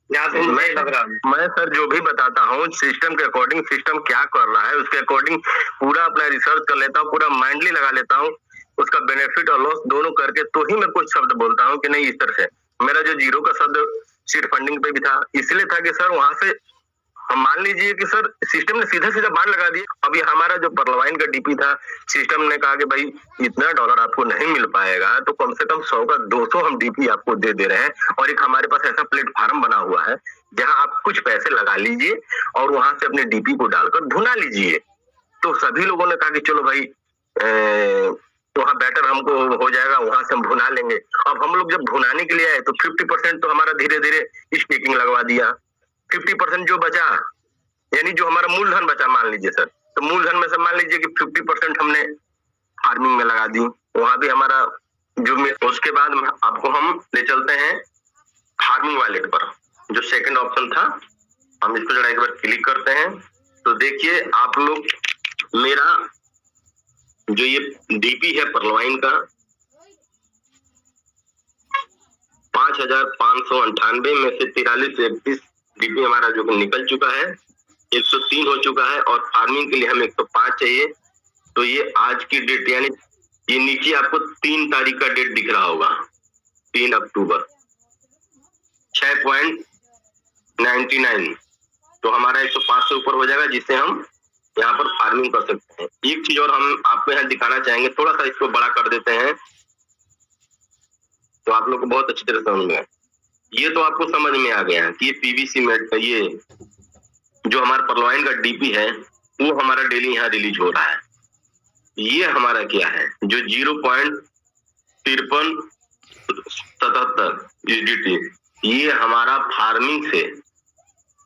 यहाँ से मुझे लग रहा है। मैं सर जो भी बताता हूँ सिस्टम के अकॉर्डिंग, सिस्टम क्या कर रहा है उसके अकॉर्डिंग पूरा अपना रिसर्च कर लेता हूँ, पूरा माइंडली लगा लेता हूँ, उसका बेनिफिट और लॉस दोनों करके तो ही मैं कुछ शब्द बोलता हूँ कि नहीं इस तरह से। मेरा जो जीरो का शब्द सीड फंडिंग पे भी था, इसलिए था कि सर वहां से हम मान लीजिए कि सर सिस्टम ने सीधा सीधा बांड लगा दिया। अभी हमारा जो परलवाइन का डीपी था, सिस्टम ने कहा कि भाई इतना डॉलर आपको नहीं मिल पाएगा, तो कम से कम 100 का 200 हम डीपी आपको दे दे रहे हैं, और एक हमारे पास ऐसा प्लेटफॉर्म बना हुआ है जहां आप कुछ पैसे लगा लीजिए और वहां से अपने डीपी को डालकर भुना लीजिए। तो सभी लोगों ने कहा कि चलो भाई वहाँ बेटर हमको हो जाएगा, वहां से हम भुना लेंगे। अब हम लोग जब भुनाने के लिए आए तो 50% तो हमारा धीरे धीरे स्टेकिंग लगवा दिया। 50% जो बचा, यानी जो हमारा मूलधन बचा मान लीजिए सर, तो मूलधन में से मान लीजिए कि 50% हमने फार्मिंग में लगा दी, वहां भी हमारा जो उसके बाद आपको हम ले चलते हैं फार्मिंग वॉलेट पर, जो सेकंड ऑप्शन था। हम इसको जरा एक बार क्लिक करते हैं तो देखिए आप लोग, मेरा जो ये डीपी है परलवाइन का 5598 में से 4331 डीपी हमारा जो निकल चुका है, 103 हो चुका है, और फार्मिंग के लिए हमें 105 चाहिए। तो ये आज की डेट, यानी ये नीचे आपको 3 तारीख का डेट दिख रहा होगा, 3 अक्टूबर 6.99, तो हमारा 105 से ऊपर हो जाएगा, जिससे हम यहाँ पर फार्मिंग कर सकते हैं। एक चीज और हम आपको यहाँ दिखाना चाहेंगे, थोड़ा सा इसको बड़ा कर देते हैं तो आप लोग को बहुत अच्छी तरह समझ में। ये तो आपको समझ में आ गया कि ये पीवीसी मेट, ये जो हमारा परलवाइन का डीपी है वो हमारा डेली यहाँ रिलीज हो रहा है। ये हमारा क्या है, जो 0.5377 यूएसडीटी, ये हमारा फार्मिंग से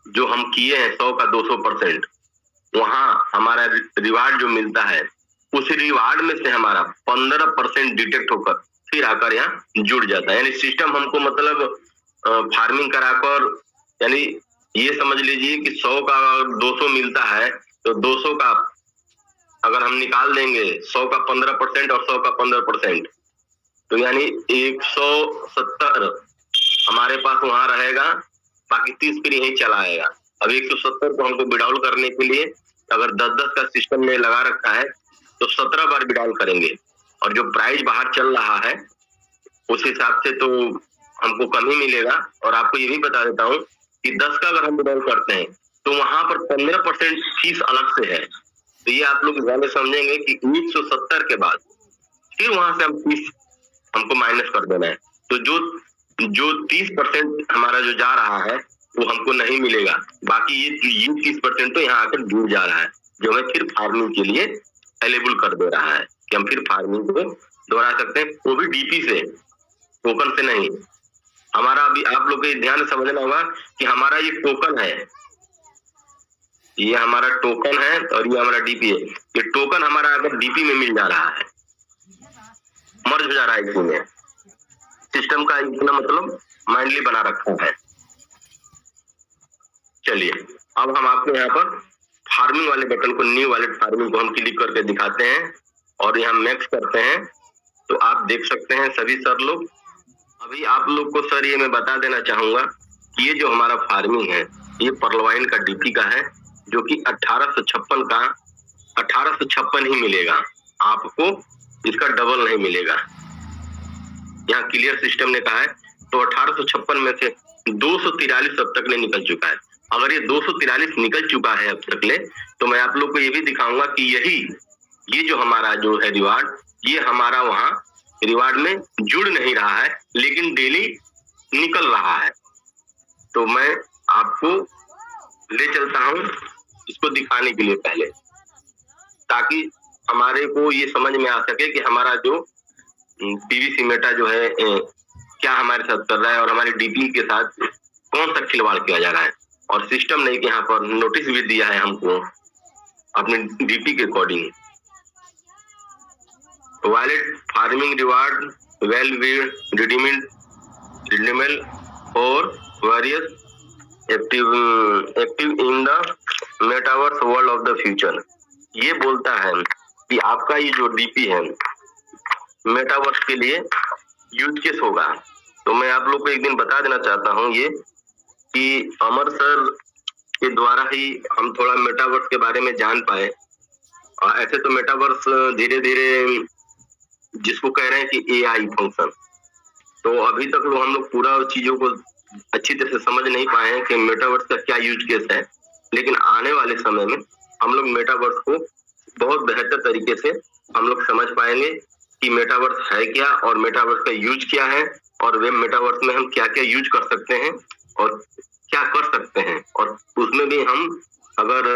जो हम किए हैं 100 का 200%, वहां हमारा रिवार्ड जो मिलता है, उस रिवार्ड में से हमारा 15% डिटेक्ट होकर फिर आकर यहाँ जुड़ जाता है। यानी सिस्टम हमको मतलब फार्मिंग कराकर, यानी ये समझ लीजिए कि 100 का 200 मिलता है, तो 200 का अगर हम निकाल देंगे 100 का 15% और 100 का 15%, तो यानी 170 हमारे पास वहां रहेगा, बाकी 30 फिर यही चला आएगा। अब 170 को हमको विड्रॉल करने के लिए अगर 10-10 का सिस्टम में लगा रखा है तो 17 बार विड्रॉल करेंगे, और जो प्राइस बाहर चल रहा है उस हिसाब से तो हमको कम ही मिलेगा। और आपको ये भी बता देता हूँ कि 10 का अगर हम विड्रॉल करते हैं तो वहां पर 15% फीस अलग से है। तो ये आप लोग ध्यान में समझेंगे कि 170 के बाद फिर वहां से हम फीस हमको माइनस कर देना है। तो जो 30% हमारा जो जा रहा है वो हमको नहीं मिलेगा, बाकी ये 30% तो यहाँ आकर जुड़ जा रहा है, जो हमें फिर फार्मिंग के लिए अवेलेबल कर दे रहा है कि हम फिर फार्मिंग को दोहरा सकते हैं, वो भी डीपी से, टोकन से नहीं। हमारा अभी आप लोग को ध्यान से समझना होगा कि हमारा ये टोकन है, ये हमारा टोकन है और ये हमारा डीपी है। ये टोकन हमारा अगर डीपी में मिल जा रहा है, मर्ज हो जा रहा है, इसी में सिस्टम का इतना मतलब माइंडली बना रखा है। चलिए अब हम आपको यहाँ पर फार्मिंग वाले बटन को, न्यू वॉलेट फार्मिंग को हम क्लिक करके दिखाते हैं और यहाँ मैक्स करते हैं, तो आप देख सकते हैं सभी सर लोग। अभी आप लोग को सर ये मैं बता देना चाहूंगा कि ये जो हमारा फार्मिंग है ये परलवाइन का डीपी का है, जो कि 1856 का 1856 ही मिलेगा आपको, इसका डबल नहीं मिलेगा। यहाँ क्लियर सिस्टम ने कहा है, तो 1856 में से 243 अब तक ले निकल चुका है। अगर ये 243 निकल चुका है अब तक ले, तो मैं आप लोग को ये भी दिखाऊंगा कि ये जो हमारा जो है रिवार्ड, ये हमारा वहां रिवार्ड में जुड़ नहीं रहा है, लेकिन डेली निकल रहा है। तो मैं आपको ले चलता हूं इसको दिखाने के लिए पहले, ताकि हमारे को ये समझ में आ सके कि हमारा जो पीवीसी मेटा जो है क्या हमारे साथ कर रहा है और हमारे डीपी के साथ कौन सा खिलवाड़ किया जा रहा है। और सिस्टम ने यहाँ पर नोटिस भी दिया है हमको अपने डीपी के according, wallet farming reward well redeemable और various active in the metaverse world of the future. ये बोलता है कि आपका ये जो डीपी है मेटावर्स के लिए यूज केस होगा। तो मैं आप लोग को एक दिन बता देना चाहता हूँ ये कि अमर सर के द्वारा ही हम थोड़ा मेटावर्स के बारे में जान पाए। ऐसे तो मेटावर्स धीरे धीरे जिसको कह रहे हैं कि एआई फंक्शन, तो अभी तक हम लोग पूरा चीजों को अच्छी तरह से समझ नहीं पाए हैं कि मेटावर्स का क्या यूज केस है। लेकिन आने वाले समय में हम लोग मेटावर्स को बहुत बेहतर तरीके से हम लोग समझ पाएंगे कि मेटावर्स है क्या और मेटावर्स का यूज क्या है, और वे मेटावर्स में हम क्या क्या यूज कर सकते हैं और क्या कर सकते हैं, और उसमें भी हम अगर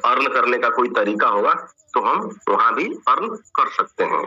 अर्न करने का कोई तरीका होगा तो हम वहां भी अर्न कर सकते हैं।